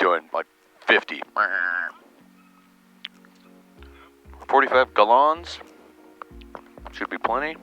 doing like 50. 45 gallons. Should be plenty.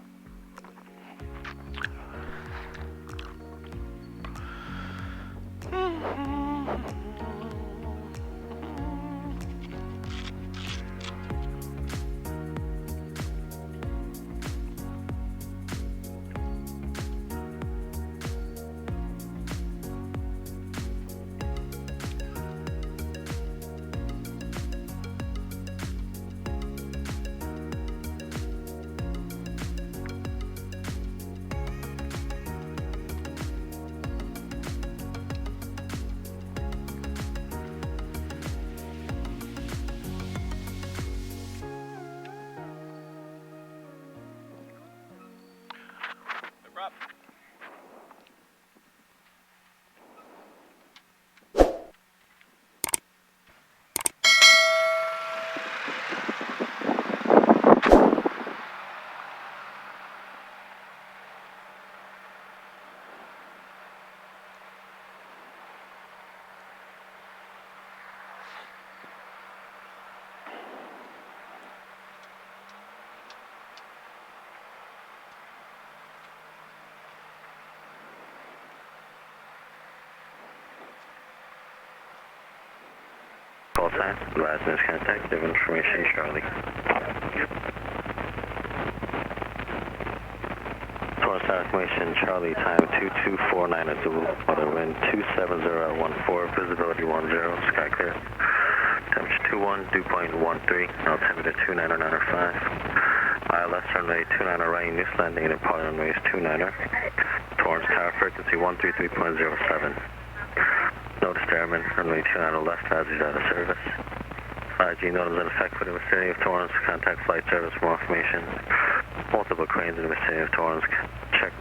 Call sign, last minute contact, give information, Charlie. Source information, Charlie, time 2249 at Zulu, weather wind 27014, visibility 10, sky clear. Temperature 21, dew point 13, altimeter 29095. ILS runway 29 right, New landing and departing runways 29er. Torrance tower frequency 133.07. Notice airman, runway 29 left as he's out of service. 5G notice in effect for the vicinity of Torrance. Contact flight service for more information. Multiple cranes in the vicinity of Torrance. Check.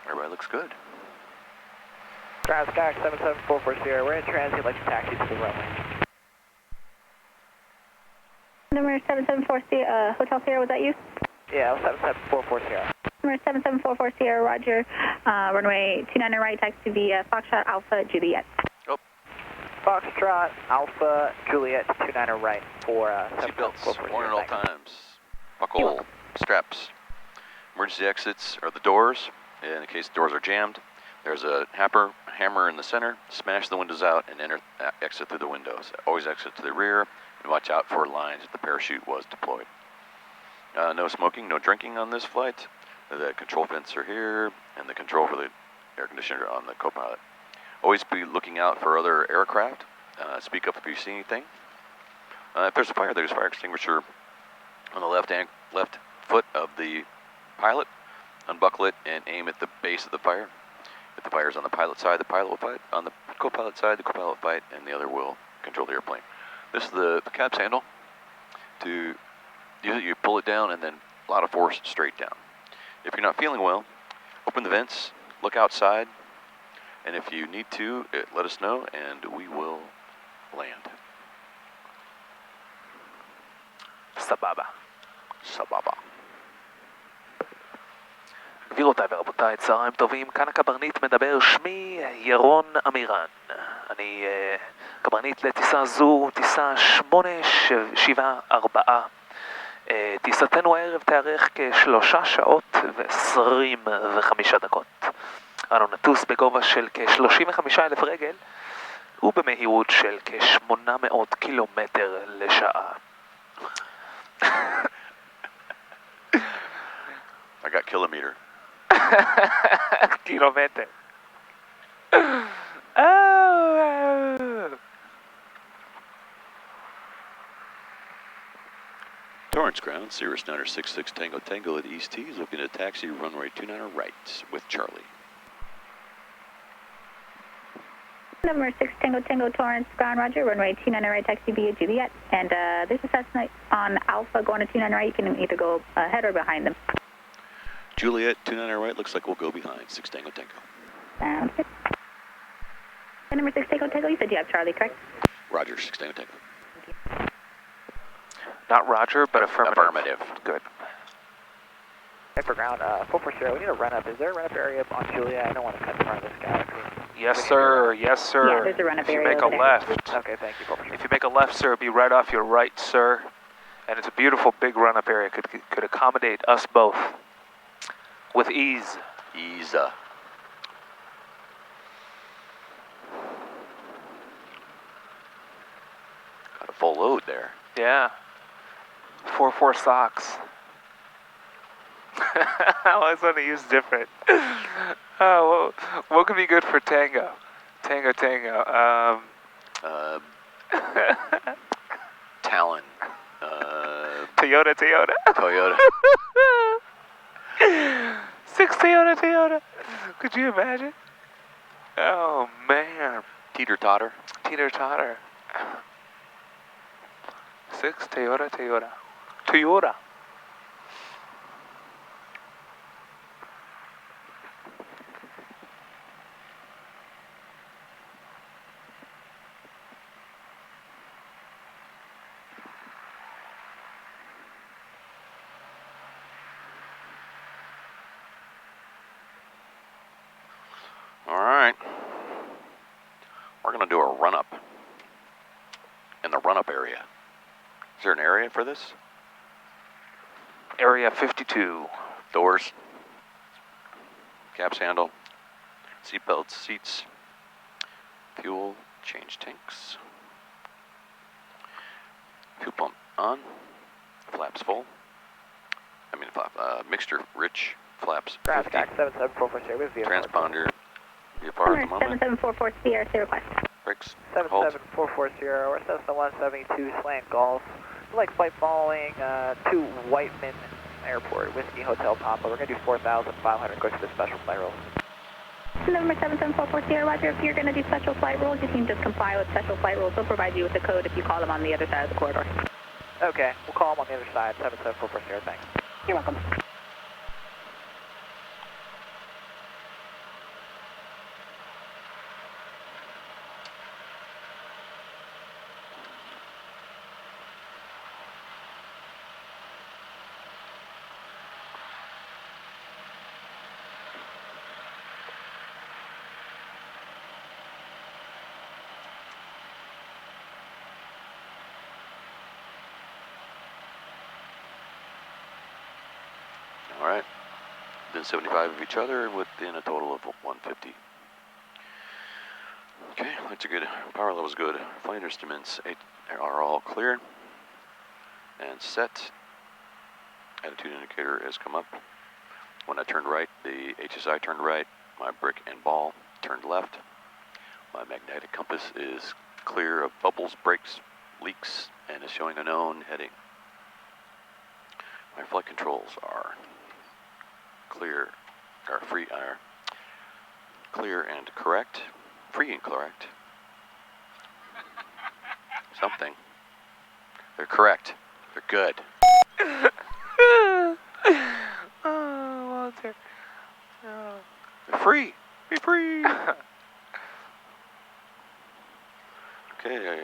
Everybody looks good. Ground Sky 77440, we're in transit, like to taxi to the runway. Number 774 Hotel Sierra, was that you? Yeah, 77440. Number 77440 Sierra, Roger. Runway 29 right, taxi via Foxtrot Alpha Juliet. Oh. Foxtrot Alpha Juliet 29 right for Seatbelts, one at all times. Buckle, straps. Emergency exits are the doors. In case the doors are jammed, there's a hammer in the center. Smash the windows out and exit through the windows. Always exit to the rear and watch out for lines if the parachute was deployed. No smoking, no drinking on this flight. The control vents are here and the control for the air conditioner on the co-pilot. Always be looking out for other aircraft. Speak up if you see anything. If there's a fire, there's a fire extinguisher on the left foot of the pilot. Unbuckle it and aim at the base of the fire. If the fire's on the pilot side, the pilot will fight. On the co-pilot side, the co-pilot will fight, and the other will control the airplane. This is the CAPS handle. To use it, you pull it down and then a lot of force straight down. If you're not feeling well, open the vents, look outside, and if you need to, let us know, and we will land. סבבה. סבבה. גבירותיי ורבותיי, צהריים טובים, כאן הקברניט מדבר, שמי ירון אמירן. אני קברניט לטיסה זו, טיסה 874. טיסתנו הערב תארך כ3 שעות ו25 דקות. אנו נטוס בגובה של כ35,000 רגל ובמהירות של כ800 קילומטר לשעה. I got kilometer. קילומטר. Torrance ground, Cirrus 966 Tango Tango at East T is looking at taxi runway 29 right with Charlie. Number 6 Tango Tango Torrance ground, Roger. Runway 29 right, taxi via Juliet. And there's a Cessna on Alpha going to 29 right. You can either go ahead or behind them. Juliet 29 right, looks like we'll go behind 6 Tango Tango. Sounds good. And number 6 Tango Tango, you said you have Charlie, correct? Roger, 6 Tango Tango. Not Roger, but affirmative. Affirmative. Good. For ground, 440, we need a run-up. Is there a run-up area up on Julia? I don't want to cut in front of this guy. Yes, sir. Yes, sir. Yeah, there's a run-up If you area make a over there. left. Okay, thank you, 440. If you make a left, sir, it'll be right off your right, sir. And it's a beautiful big run-up area. Could accommodate us both with ease. Ease. Got a full load there. Yeah. 4-4 socks. I always want to use different. Oh, what could be good for tango? Tango. Talon. Toyota. Toyota. 6 Toyota. Could you imagine? Oh, man. Teeter-totter. Teeter-totter. 6 Toyota. All right. We're going to do a run-up in the run-up area. Is there an area for this? Area 52. Doors. Caps handle. Seat belts, seats. Fuel, change tanks. Fuel pump on. Flaps full. Mixture rich. Flaps Ground 50. stack 77440, we have vehicle. Transponder. VFR at the moment. 7744 CRC request. Brakes. Hold. 77440, we're Cessna 172 slant golf. Like flight following to Whiteman Airport, Whiskey Hotel Papa. We're going to do 4,500, go to the special flight rules. Number 77440, Roger. If you're going to do special flight rules, you can just comply with special flight rules. They'll provide you with the code if you call them on the other side of the corridor. Okay, we'll call them on the other side, 77440, thanks. You're welcome. All right. Within 75 of each other within a total of 150. Okay, that's a good. Power level's good. Flight instruments are all clear and set. Attitude indicator has come up. When I turned right, the HSI turned right. My brick and ball turned left. My magnetic compass is clear of bubbles, breaks, leaks, and is showing a known heading. My flight controls are clear and correct. Free and correct. Something. They're correct. They're good. Oh, Walter. Oh. They're free. Be free. Okay.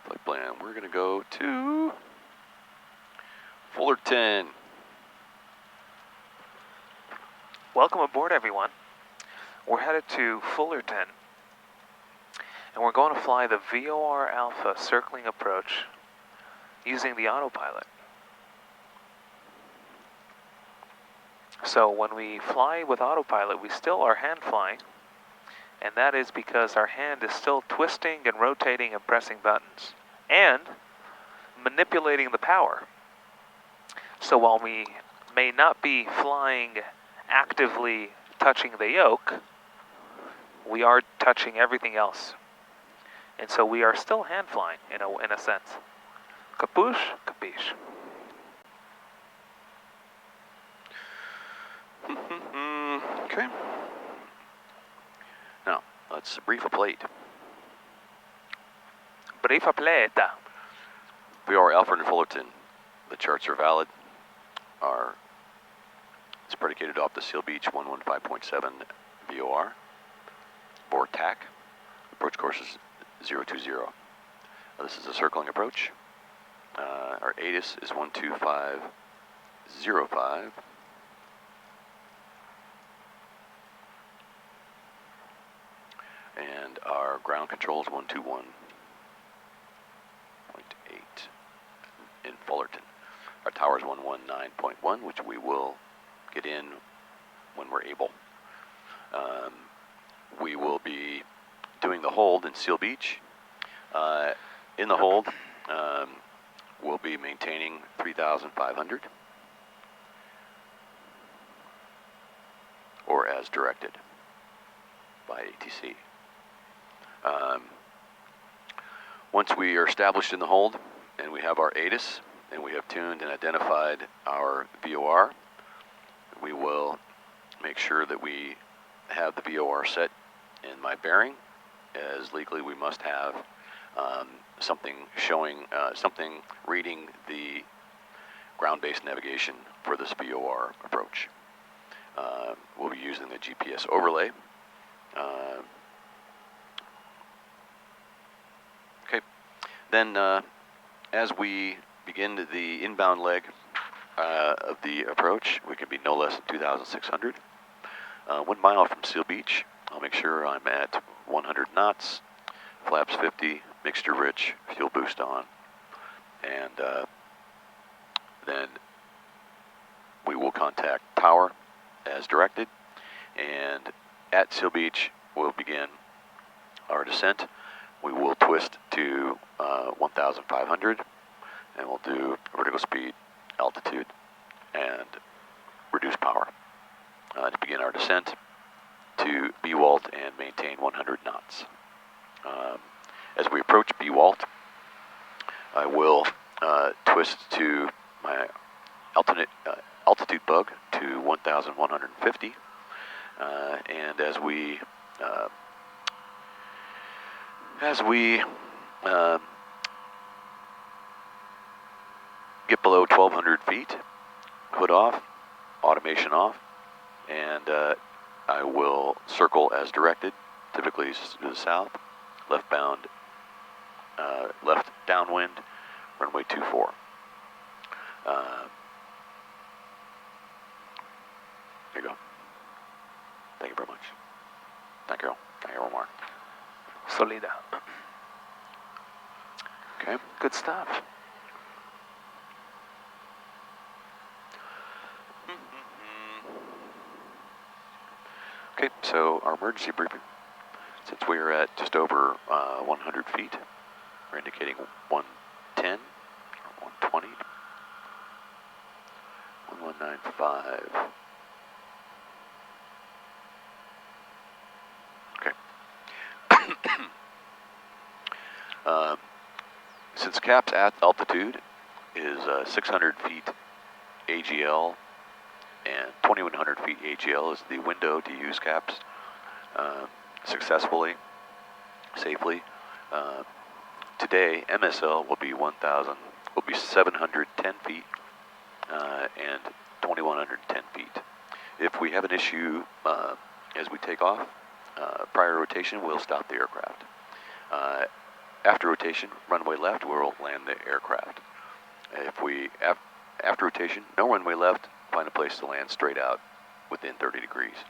Flight plan. We're going to go to Fullerton. Welcome aboard, everyone. We're headed to Fullerton, and we're going to fly the VOR Alpha circling approach using the autopilot. So when we fly with autopilot, we still are hand flying, and that is because our hand is still twisting and rotating and pressing buttons and manipulating the power. So while we may not be flying actively touching the yoke, we are touching everything else. And so we are still hand flying in a sense. Capuche? Capiche. Okay. Now, let's brief a plate. Brief a plate. VOR Alpha in Fullerton. The charts are valid. It's predicated off the Seal Beach 115.7 VOR. Bore TAC. Approach course is 020. This is a circling approach. Our ATIS is 12505. And our ground control is 121.8 in Fullerton. Our tower is 119.1, which we will get in when we're able. We will be doing the hold in Seal Beach. In the hold, we'll be maintaining 3,500 or as directed by ATC. Once we are established in the hold and we have our ATIS and we have tuned and identified our VOR, we will make sure that we have the VOR set in my bearing, as legally we must have something showing, something reading the ground-based navigation for this VOR approach. We'll be using the GPS overlay. Okay, then as we begin the inbound leg of the approach, we can be no less than 2,600. 1 mile from Seal Beach, I'll make sure I'm at 100 knots, flaps 50, mixture rich, fuel boost on, and then we will contact tower as directed, and at Seal Beach we'll begin our descent. We will twist to 1,500, and we'll do vertical speed, altitude, and reduce power to begin our descent to B-Walt and maintain 100 knots. As we approach B-Walt, I will twist to my altitude bug to 1,150, and as we get below 1,200 feet, hood off, automation off, and I will circle as directed, typically to the south, left bound, left downwind, runway 24. There you go. Thank you very much. Thank you. Thank you, Omar. Solida. Okay. Good stuff. Okay, so our emergency briefing, since we are at just over 100 feet, we're indicating 110 or 120, 1195. Okay. Since CAP's at altitude is 600 feet AGL and 2,100 feet AGL is the window to use CAPS successfully, safely. Today, MSL will be 710 feet and 2,110 feet. If we have an issue as we take off, prior to rotation, we'll stop the aircraft. After rotation, runway left, we'll land the aircraft. If we, after rotation, no runway left, find a place to land straight out within 30 degrees.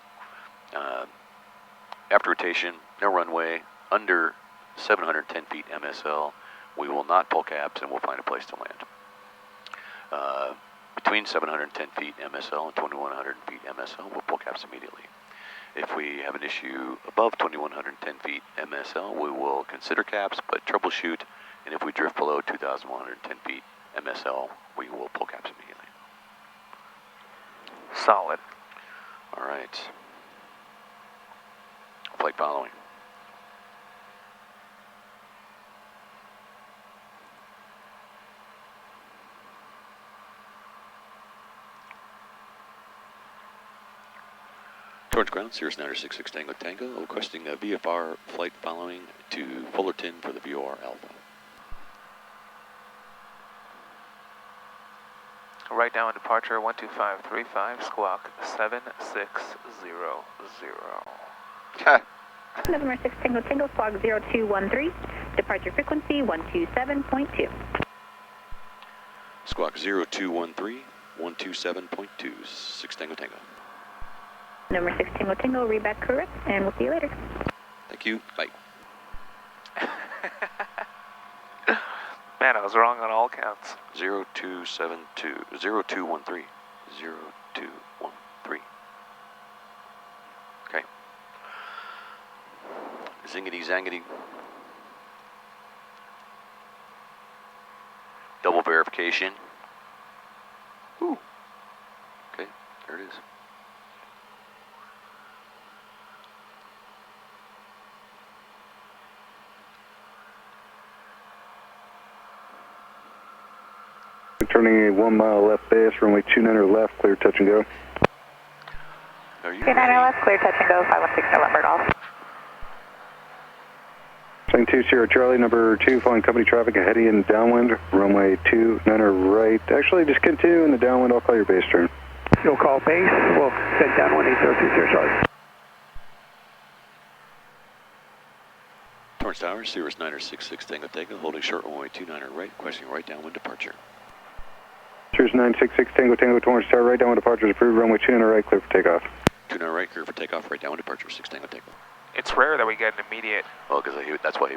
After rotation, no runway, under 710 feet MSL, we will not pull caps and we'll find a place to land. Between 710 feet MSL and 2,100 feet MSL, we'll pull caps immediately. If we have an issue above 2,110 feet MSL, we will consider caps, but troubleshoot, and if we drift below 2,110 feet MSL, we will pull caps immediately. Solid. All right. Flight following. Towards ground, Cirrus 966 Tango Tango, requesting a VFR flight following to Fullerton for the VOR Alpha. Right down departure 12535, squawk 7600. November 6 Tango Tango, squawk 0213, departure frequency 127.2. Squawk 0213, 127.2, 6 Tango Tango. November 6 Tango Tango, read back correct, and we'll see you later. Thank you. Bye. Man, I was wrong on all counts. 0272, 0213, 0213. Okay. Zingity zangity. Double verification. Ooh. Okay, there it is. Turning a 1 mile left base, runway 29 left, clear touch and go. Are you 29 ready? left, clear touch and go, 516 November Golf. Saying 20 Charlie, number 2, following company traffic, heading in downwind, runway 29 right. Actually, just continue in the downwind, I'll call your base turn. You'll call base, we'll send downwind 8020 Charlie. Torrance Tower, Cirrus 966 Tango Tango, holding short runway 29 right, questioning right downwind departure. Cirrus 966 Tango Tango, Torrance Tower, right downwind departure is approved, runway 29 right, clear for takeoff. 29 right, clear for takeoff, right downwind departure, 6 Tango Tango. It's rare that we get an immediate. Well, because that's why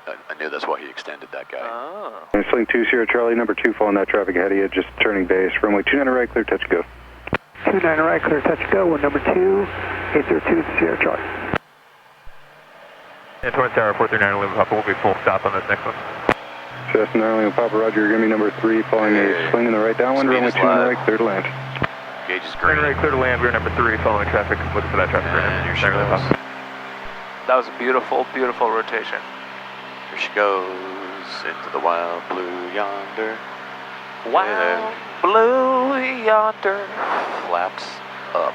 I knew that's why he extended that guy. Oh. And Sling 20 Charlie, number 2, following that traffic, heading just turning base, runway 29 right, clear touch and go. 29 right, clear touch and go, number 2, 8020 Charlie. And Torrance Tower 439 Lima Papa will be full stop on this next one. Cessna 9 Papa Roger, you're going to be number 3, following a swing in the right downwind, Speed runway is 29 live. right, clear to land. Gauge is green. Right, clear to land. We're number 3, following traffic. Looking for that traffic right And now. here she There, Lima goes. Papa. That was a beautiful, beautiful rotation. Here she goes into the wild blue yonder. Wow, blue yonder. Flaps up.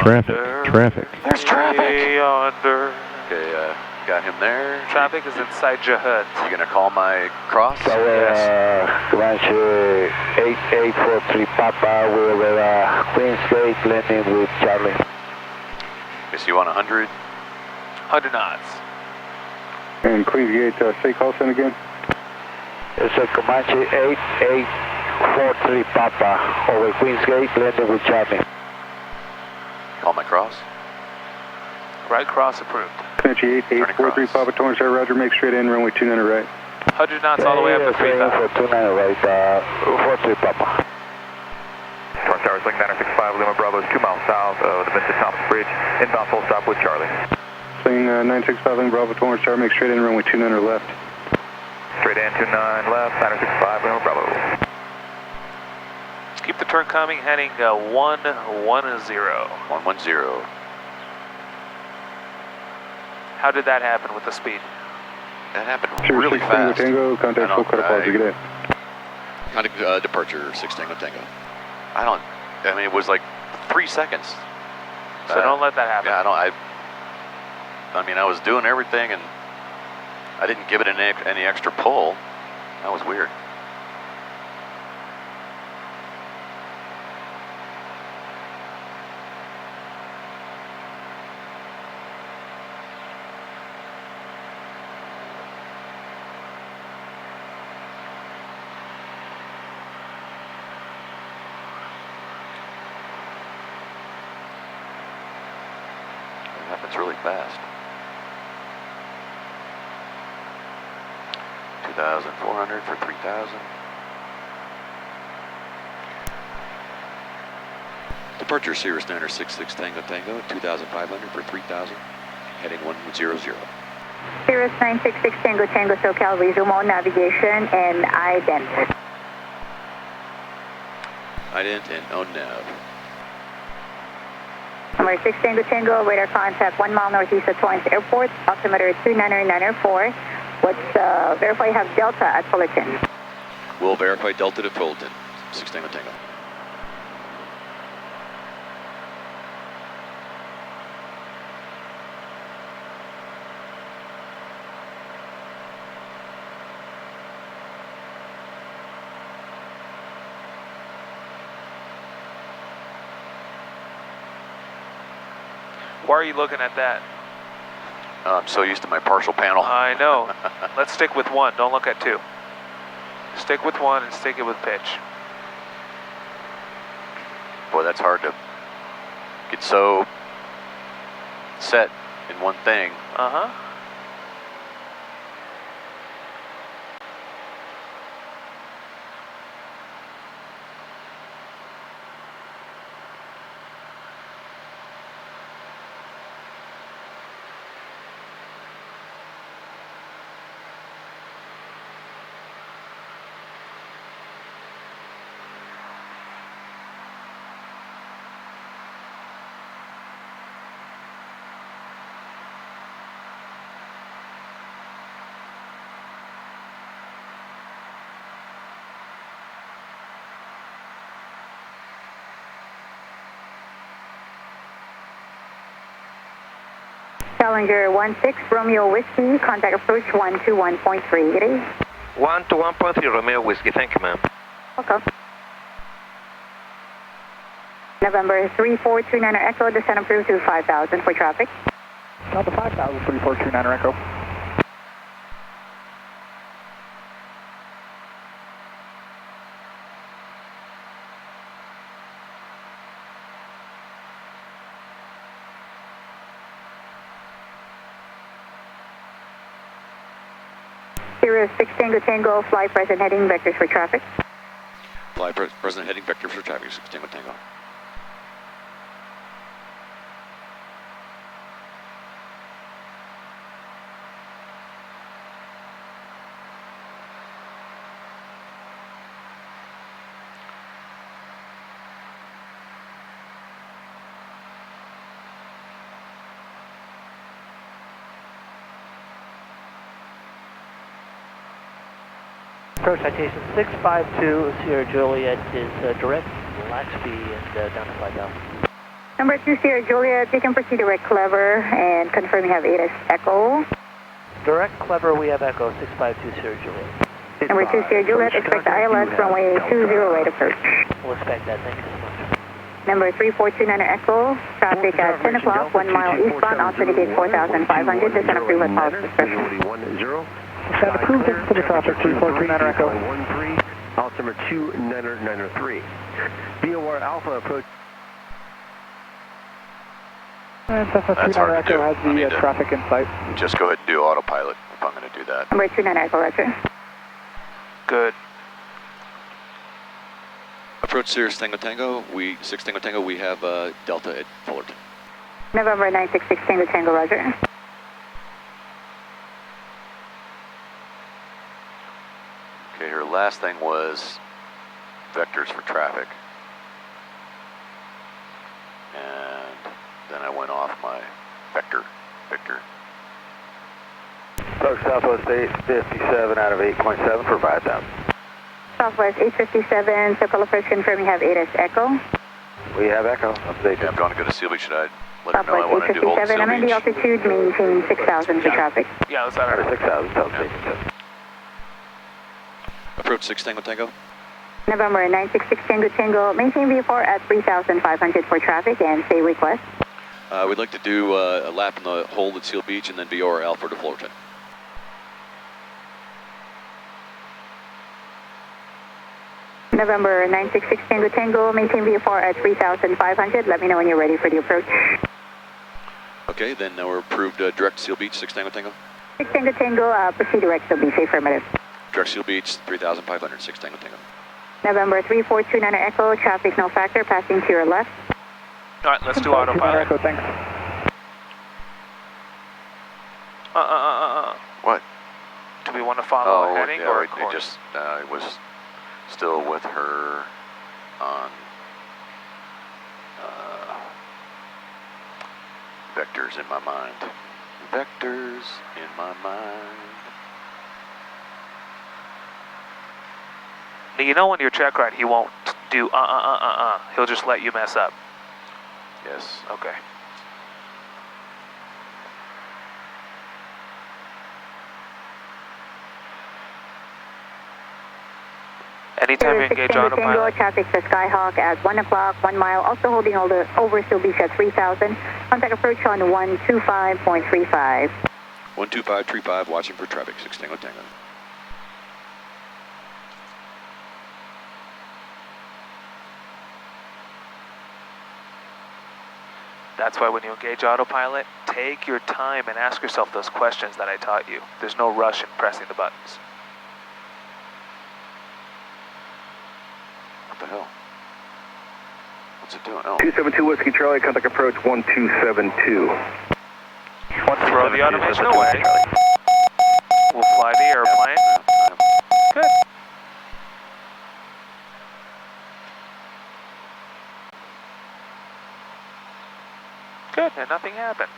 Traffic. There's traffic. Yonder. Okay, got him there. Traffic is inside your hood. You gonna call my cross? Ranch 8843 Papa, we're at Queens Gate, landing with Charlie. Okay, so you want 100? 100 knots. And Queens Gate, say call sign again. It's a Comanche 8843 Papa, over Queens Gate, landing with Charlie. Call my cross? Right cross approved. Comanche 8843 cross. Papa, Torrance Tower, Roger, make straight in, runway 29 right. 100 knots all the way up to 3,000. For 29 right, 43 Papa. Torrance Tower, Link 965 Lima Bravo is 2 miles south of the Vincent Thomas Bridge. Inbound full stop with Charlie. Sling 965 Lima Bravo, Torrance Tower, make straight in, runway 29 left. Straight in, 29 left, 965 Lima Bravo. Keep the turn coming, heading 110. 110. How did that happen with the speed? That happened Cirrus really 6 Tango fast. Tango, contact full cut apology, good day. Contact departure 6 Tango Tango. I mean, it was like 3 seconds. So don't let that happen. Yeah, I mean, I was doing everything and I didn't give it any extra pull. That was weird. It happens really fast. 2,400 for 3,000. Departure Cirrus 966 Tango Tango, 2,500 for 3,000, heading 100. Cirrus 966 Tango Tango SoCal, resume all navigation and ident. Ident and ONAV. Number 6 Tango Tango, radar contact 1 mile northeast of Torrance Airport, altimeter 29904. Let's verify you have Delta at Fullerton. We'll verify Delta to Fullerton, 6 Tango Tango. Why are you looking at that? I'm so used to my partial panel. I know. Let's stick with one. Don't look at two. Stick with one and stick it with pitch. Boy, that's hard to get so set in one thing. Uh-huh. Challenger 16 Romeo Whiskey, contact approach 121.3. Good day. 121.3 Romeo Whiskey, thank you, ma'am. Welcome. November 3429 Echo, descend approved to 5,000 for traffic. Delta 5000, 3429 Echo. Sierra 6 Tango Tango, fly present heading, vectors for traffic. Fly present heading vector for traffic, 6 Tango Tango. Approach citation 652 Sierra Juliet is direct, latch speed and down to 5,000. Number 2 Sierra Juliet, you can proceed direct Clever and confirm you have ATIS Echo. Direct Clever, we have Echo 652 Sierra Juliet. Number 2 Sierra Juliet, expect ILS runway 20 right approach. We'll expect that, thank you so much. Number 3429 Echo, traffic at 10 o'clock, 1 mile eastbound, altitude gate 4,500, descend approved with policy discretion. Descend approved, for the traffic 3429 Echo. 13, altimeter 2993. VOR Alpha approach. And Cessna That's 29 hard to Echo do. has I need the to traffic in sight. Just go ahead and do autopilot if I'm going to do that. Number 29 Echo, roger. Good. Approach Sirius Tango Tango, 6 Tango Tango, we have Delta at Fullerton. November 966 Tango Tango, roger. Okay, her last thing was vectors for traffic. And then I went off my vector. Approach Southwest 857 out of 8.7 for 5,000. Southwest 857, circle approach, confirm you have ATIS Echo. We have Echo, update. Okay, I'm going to go to Seal Beach. Should I let her know I Southwest want to do hold 857, I'm in the Seal altitude, Beach? maintain 6,000 for traffic. Yeah, let's let her. 6,000, update. Approach 6 Tango Tango. November 966 Tango Tango, maintain VFR at 3,500 for traffic and stay request. We'd like to do a lap in the hold at Seal Beach and then VOR Alpha to Fullerton. November 966 Tango Tango, maintain VFR at 3,500. Let me know when you're ready for the approach. Okay, then we're approved direct Seal Beach, 6 Tango Tango. 6 Tango Tango, proceed direct, so be safe, affirmative. Direct Seal Beach, 3,500, 6 Tango Tango. November 3429 Echo, traffic no factor, passing to your left. All right, let's do autopilot. Echo, thanks. What? Do we want to follow a heading yeah, or a it course? just was still with her on vectors in my mind. Vectors in my mind. Now, you know when you're check right, he won't do He'll just let you mess up. Yes. Okay. Anytime you engage autopilot. Traffic to Skyhawk at 1 o'clock, 1 mile, also holding over Still Beach at 3000. Contact approach on 125.35. 12535, watching for traffic, 6 Tango Tango. That's why when you engage autopilot, take your time and ask yourself those questions that I taught you. There's no rush in pressing the buttons. What the hell? What's it doing? Oh. 272 Whiskey Charlie, contact approach 1272. Throw the automation away. We'll fly the airplane. Good. Good, and nothing happened.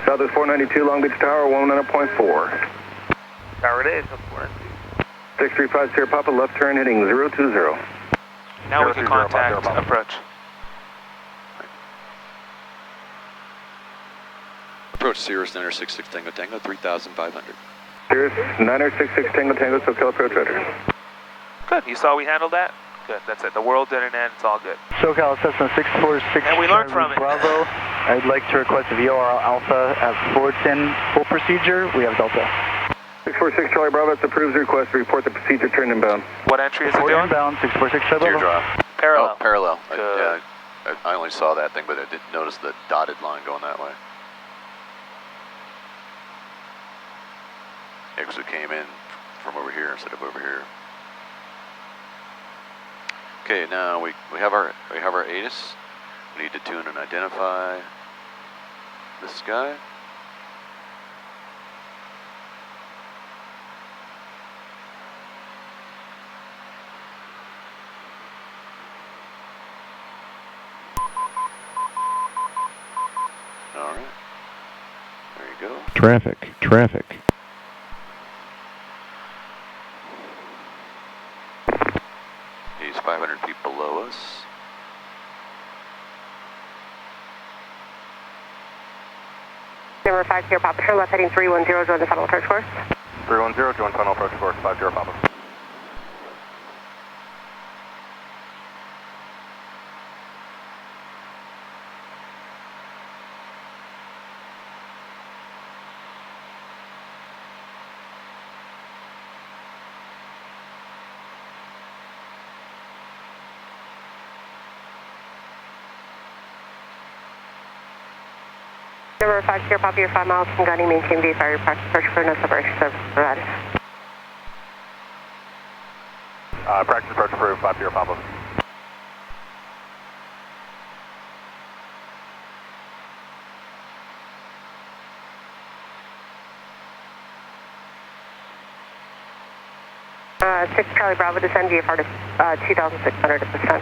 Southwest 492 Long Beach Tower, 100.4. There it is. 635 Sierra Papa, left turn heading 020. Now we can contact approach. Approach Cirrus 966 Tango Tango, 3,500. Cirrus 966 Tango Tango, SoCal approach radar. Good, you saw we handled that? Good, that's it. The world didn't end, it's all good. SoCal Cessna 646 And we learned from it. Bravo. I'd like to request a VOR Alpha at Fullerton. Full procedure, we have Delta. 646 Charlie Bravo, that's approves the request to report the procedure turn inbound. What entry is it doing? Inbound, 646 Charlie Bravo. Teardrop. Parallel. Oh, parallel. Good. Yeah, I only saw that thing, but I didn't notice the dotted line going that way. Yeah, because it came in from over here instead of over here. Okay, now we have our ATIS. We need to tune and identify this guy. All right. There you go. Traffic. He's 500 feet below us. Number 50 Papa, turn left heading 310, join the final approach course. 310, join final approach course, 50 Papa. Number 50 Papa, you're 5 miles from Gunny, maintain VFR, your practice approach for no separation service provided. Practice approach approved, 50 Papa. Six Charlie Bravo, descend VFR to 2,600 at this time.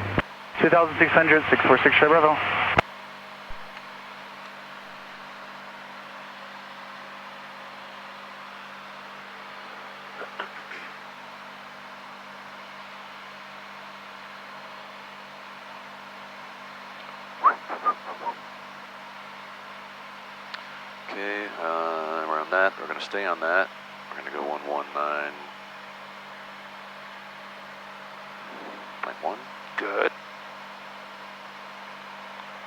2600, 646 Charlie Bravo. Okay, we're on that. We're going to stay on that. We're going to go 119.1. Good.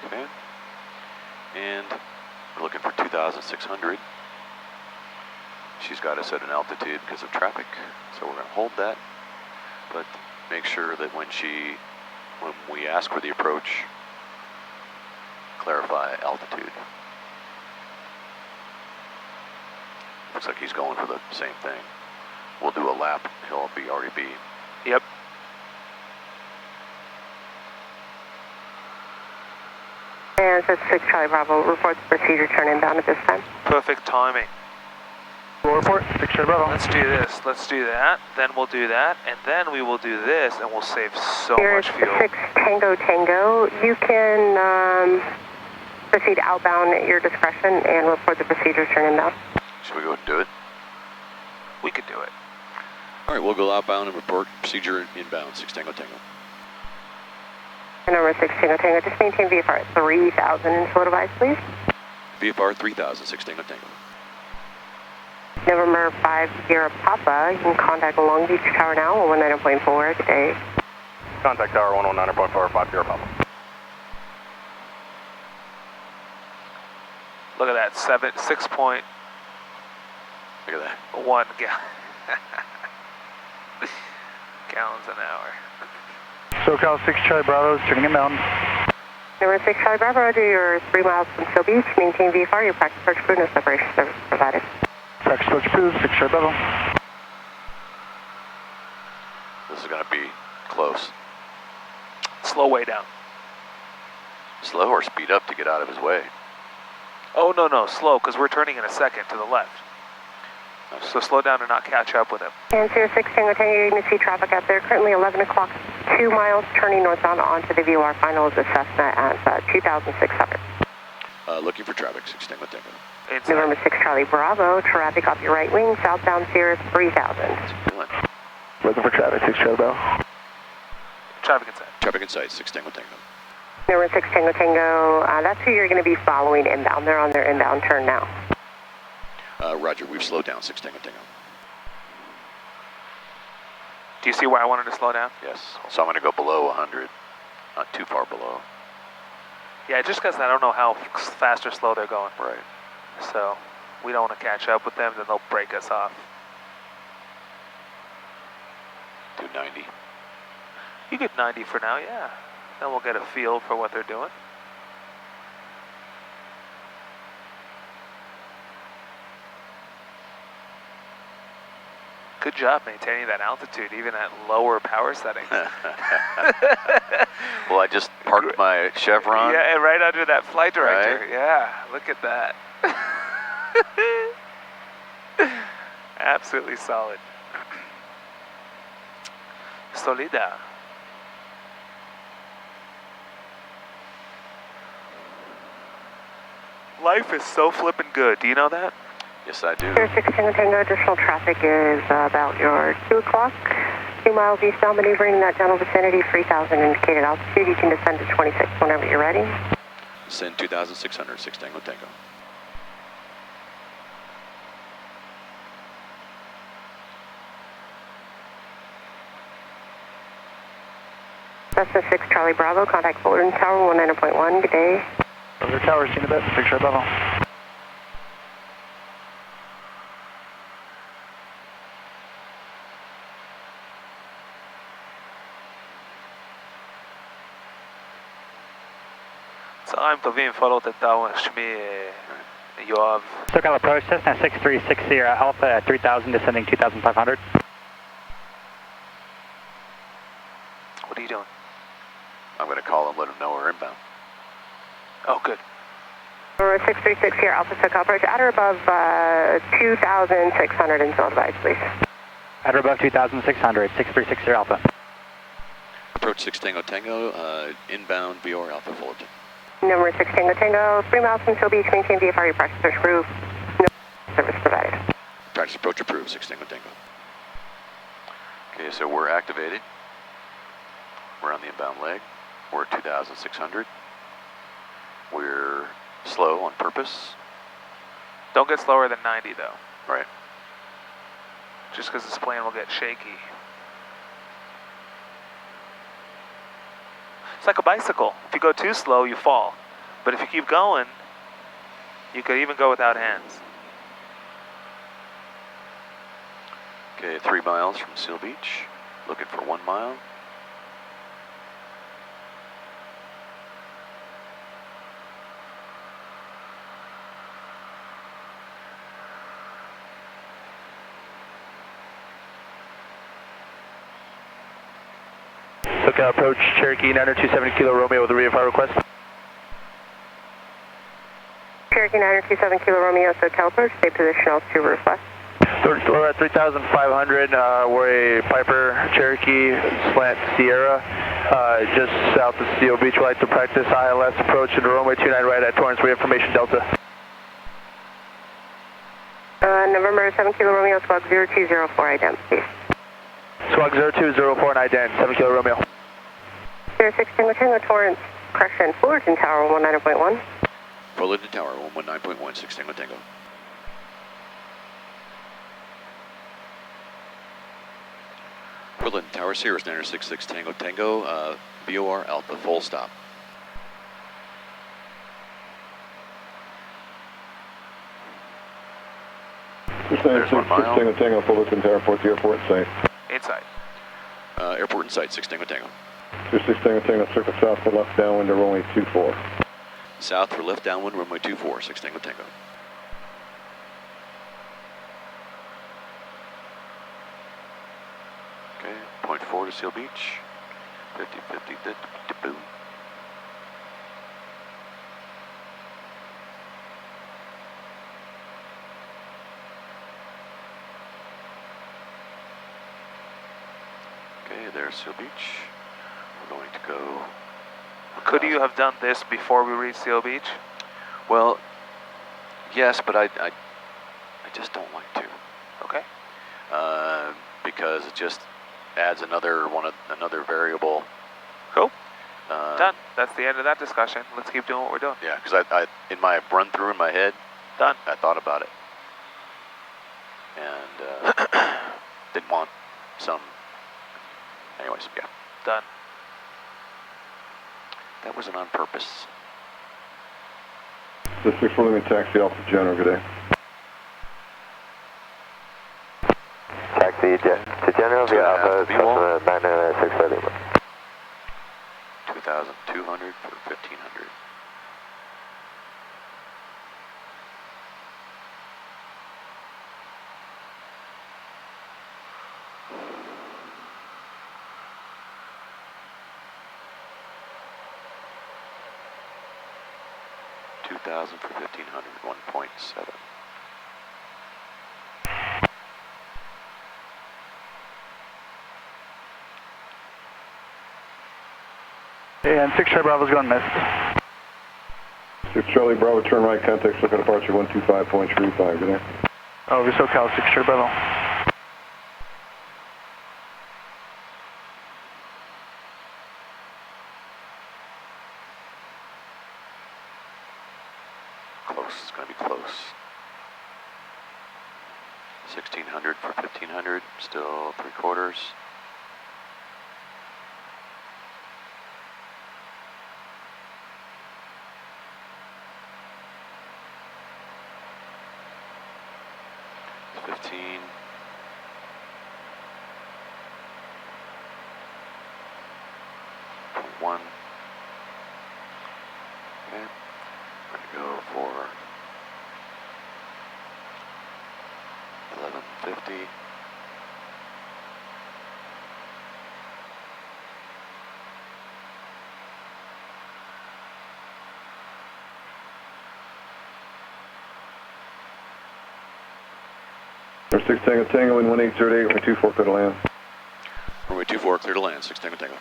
Okay. And we're looking for 2,600. She's got us at an altitude because of traffic, so we're going to hold that. But make sure that when we ask for the approach, clarify altitude. Looks like he's going for the same thing. We'll do a lap. He'll already be. Yep. And so 6 Charlie Bravo, report the procedure turn inbound at this time. Perfect timing. Full report, 6 Charlie Bravo. Let's do this. Let's do that. Then we'll do that. And then we will do this, and we'll save so Here's much fuel. 6 Tango Tango. You can proceed outbound at your discretion and report the procedure turn inbound. Should we go ahead and do it? We could do it. All right, we'll go outbound and report procedure inbound. 6 Tango Tango. Number 6 Tango Tango, just maintain VFR at 3,000 in slow device, please. VFR 3,000, 6 Tango Tango. November 5 Sierra Papa, you can contact Long Beach Tower now, 119.4, good day. Contact Tower 119.4, 5 Sierra Papa. Look at that, 6 point. Look at that. 1 gallons an hour. SoCal 6 Charlie Bravo, turning inbound. Number 6 Charlie Bravo, Roger, you're 3 miles from Seal Beach, maintain VFR, your practice approach crew, no separation service provided. Practice approach approved, 6 Charlie Bravo. This is going to be close. Slow way down. Slow or speed up to get out of his way? Oh, no, slow, because we're turning in a second to the left. So slow down and not catch up with him. And 06 Tango Tango, you're going to see traffic out there. Currently 11 o'clock, 2 miles, turning northbound onto the VOR. Final is the Cessna at 2,600. Looking for traffic, 6 Tango Tango. Inside. November 6 Charlie Bravo, traffic off your right wing, southbound Sierra 3000. Looking for traffic, 6 Charlie Bravo. Traffic inside. Traffic in sight, 6 Tango Tango. Number 6 Tango Tango, that's who you're going to be following inbound. They're on their inbound turn now. Roger, we've slowed down, 6 Tango Tango. Do you see why I wanted to slow down? Yes, so I'm going to go below 100, not too far below. Yeah, just because I don't know how fast or slow they're going. Right. So we don't want to catch up with them, then they'll break us off. 290. You get 90 for now, yeah. Then we'll get a feel for what they're doing. Good job maintaining that altitude, even at lower power settings. Well, I just parked my Chevron. Yeah, and right under that flight director. Right. Yeah, look at that. Absolutely solid. Solida. Life is so flippin' good. Do you know that? Yes, I do. 06 Tango Tango, additional traffic is about your 2 o'clock. 2 miles eastbound, maneuvering in that general vicinity, 3,000 indicated altitude. You can descend to 26 whenever you're ready. Send 2,600, 6 Tango Tango. Cessna 6 Charlie Bravo, contact Fullerton Tower, 19.1, good day. Over tower, seen a bit, 6 Charlie Bravo. צהריים טובים, פולו תתאו, שמי יואב. SoCal approach, Cessna 636 Sierra Alpha at 3,000, descending 2,500. What are you doing? I'm going to call him, let him know we're inbound. Oh, good. Number 636 Sierra Alpha, SoCal approach, at or above 2,600 and zone device, please. At or above 2,600, 636 Sierra Alpha. Approach 6 Tango Tango, inbound VOR Alpha Fullerton. Number 6 Tango Tango, 3 miles from Seal Beach, maintain VFR, your practice search crew, no service provided. Practice approach approved, 6 Tango Tango. Okay, so we're activated. We're on the inbound leg. We're at 2,600. We're slow on purpose. Don't get slower than 90 though. Right. Just because this plane will get shaky. It's like a bicycle. If you go too slow, you fall. But if you keep going, you could even go without hands. Okay, 3 miles from Seal Beach. Looking for 1 mile. SoCal approach, Cherokee 927 Kilo Romeo with a VFR request. Cherokee 927 Kilo Romeo, SoCal approach, stay position, altitude request. We're at 3,500. We're a Piper Cherokee slant Sierra, just south of Seal Beach. We'd like to practice ILS approach to the runway 29 right at Torrance. We have information Delta. November 7 Kilo Romeo, squawk 0204, ident, please. Squawk 0204 and ident, 7 Kilo Romeo. 06 Tango Tango, Torrance, Crescent, Fullerton Tower, 19.1. Fullerton Tower, 119.1, 6 Tango Tango. Berlin Tower Sierra Standard 66 Tango Tango, VOR Alpha, full stop. Standard 6 Tango Tango, full listen to airport, the airport in sight. Inside. Airport in sight, 6 Tango Tango. 26 Tango Tango, circle south for left downwind to runway 24. South for left downwind, runway 24, 6 Tango Tango. Okay, point 4 to Seal Beach. 50-50, boom. Okay, there's Seal Beach. We're going to go... Could you have done this before we reached Seal Beach? Well, yes, but I just don't like to. Okay. Because it just adds another variable. Cool. Done. That's the end of that discussion. Let's keep doing what we're doing. Yeah, because I in my run through in my head, done. I thought about it, and didn't want some. Anyways, yeah. Done. That wasn't on purpose. The 6 Lima taxi Alpha General, good day. Taxi to General via Alpha, 996 Lima. 2,200 for 1,500. $2,000 for 1,500, 1.7. And 6 Charlie Bravo's going missed. 6 Charlie Bravo, turn right, contact, look at departure 125.35, good day. Over SoCal, 6 Charlie Bravo. Close, it's going to be close. 1,600 for 1,500, still 3/4. One. Okay. We're going to go for 1150. Number 6 Tango Tango in 1808, runway 24, clear to land. Runway 24, clear to land, 6 Tango Tango.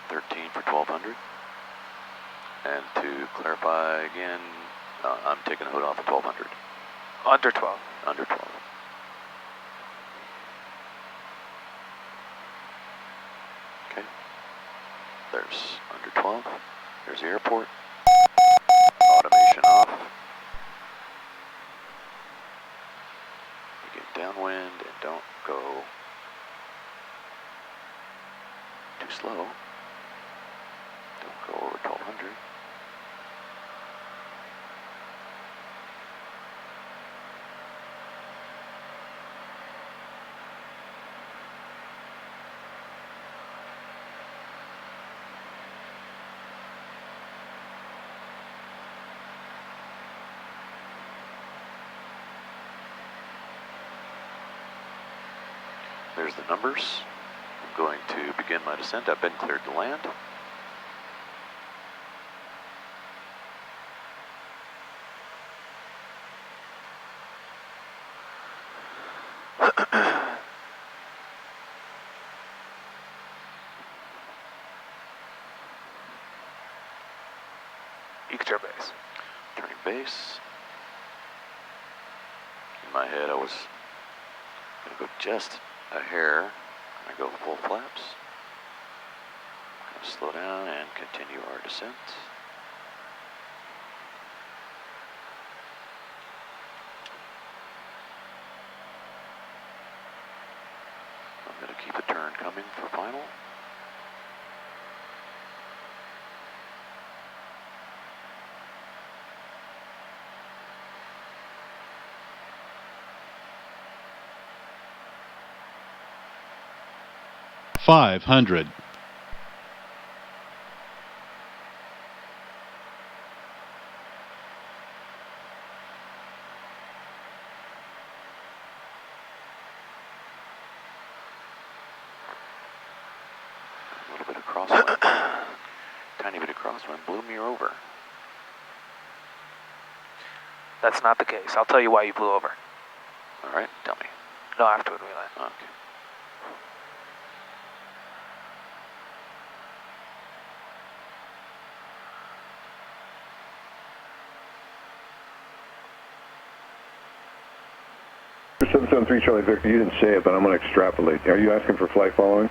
For 1,200, and to clarify again, I'm taking the hood off at 1,200. Under 12. Under 12. Okay. There's under 12. There's the airport. Automation off. You get downwind and don't go too slow. Don't go over 1,200. There's the numbers. I'm going to begin my descent. I've been cleared to land. Easter base. Turning base. In my head, I was going to go just a hair. I'm going to go full flaps. Going to slow down and continue our descent. Gotta keep the turn coming for final. $500. A little bit of crosswind. Tiny bit of crosswind blew me over. That's not the case. I'll tell you why you blew over. All right, tell me. No, afterward we land. Okay. For 773 Charlie Victor, you didn't say it, but I'm going to extrapolate. Are you asking for flight following?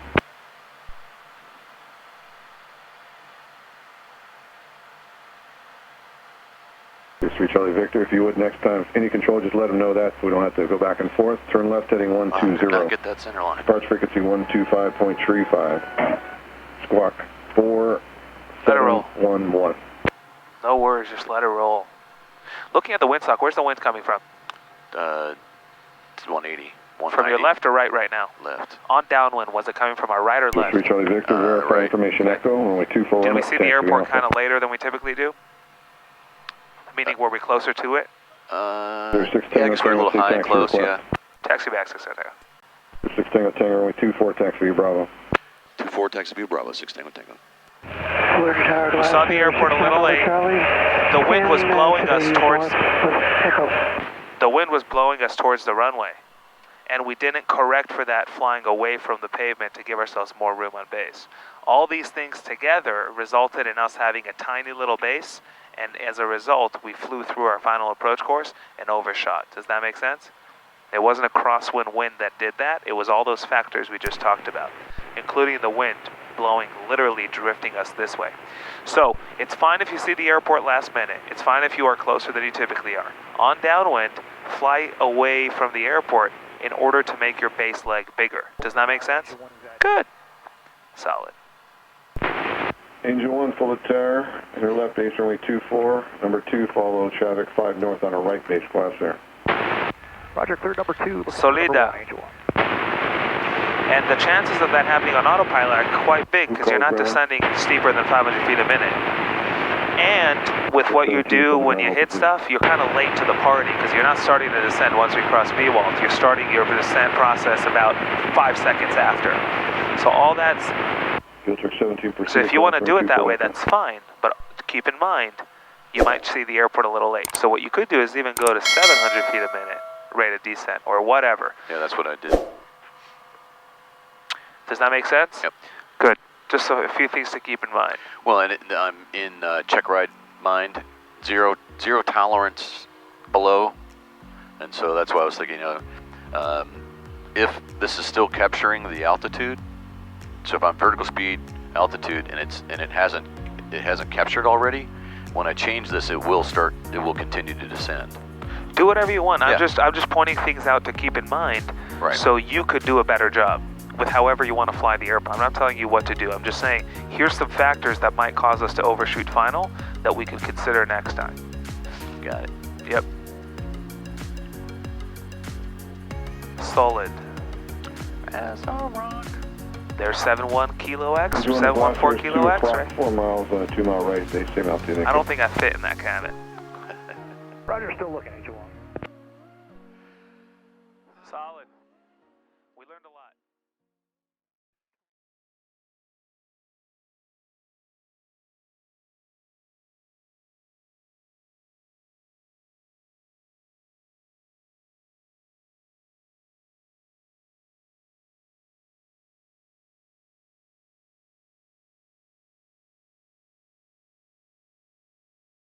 Charlie Victor, if you would next time, if any control, just let them know that so we don't have to go back and forth. Turn left heading 120. Not get that center line. Departure frequency 125.35. Squawk 4711. No worries, just let it roll. Looking at the windsock, where's the wind coming from? It's 180. From your left or right now? Left. On downwind, was it coming from our right or left? Charlie Victor, verify right. Information Echo, runway 24. Did we see the airport kind of later than we typically do? Meaning, were we closer to it? Yeah, I guess we're a little high and close, yeah. Taxi back, 6 Tango. 6 Tango Tango, runway 24, taxi Bravo. 24, taxi view Bravo, 6 Tango Tango. We saw the airport a little late. The wind was blowing us towards... The wind was blowing us towards the runway. And we didn't correct for that flying away from the pavement to give ourselves more room on base. All these things together resulted in us having a tiny little base, and as a result, we flew through our final approach course and overshot. Does that make sense? It wasn't a crosswind wind that did that. It was all those factors we just talked about, including the wind blowing, literally drifting us this way. So it's fine if you see the airport last minute. It's fine if you are closer than you typically are. On downwind, fly away from the airport in order to make your base leg bigger. Does that make sense? Good. Solid. Angel 1, full of terror. Your left base runway 24. Number 2, follow traffic 5 north on a right base class there. Roger, clear number 2. Solida. And the chances of that happening on autopilot are quite big because you're not descending steeper than 500 feet a minute. And with what you do when you hit stuff, you're kind of late to the party because you're not starting to descend once we cross B-Walt. You're starting your descent process about 5 seconds after. So all that's... So if you want to do it that way, that's fine. But keep in mind, you might see the airport a little late. So what you could do is even go to 700 feet a minute rate of descent or whatever. Yeah, that's what I did. Does that make sense? Yep. Good. Just a few things to keep in mind. Well, and I'm in check ride mind, zero tolerance below, and so that's why I was thinking, if this is still capturing the altitude, so if I'm vertical speed, altitude, and it hasn't captured already, when I change this, it will continue to descend. Do whatever you want. Yeah. I'm just pointing things out to keep in mind, right, so you could do a better job with however you want to fly the airplane. I'm not telling you what to do. I'm just saying, here's some factors that might cause us to overshoot final that we could consider next time. Got it. Yep. Solid. As a rock. There's 71 kilo X or 714 kilo X, right? 4 miles, 2 mile right, they same altitude. I don't think I fit in that cabin. Roger, still looking at you.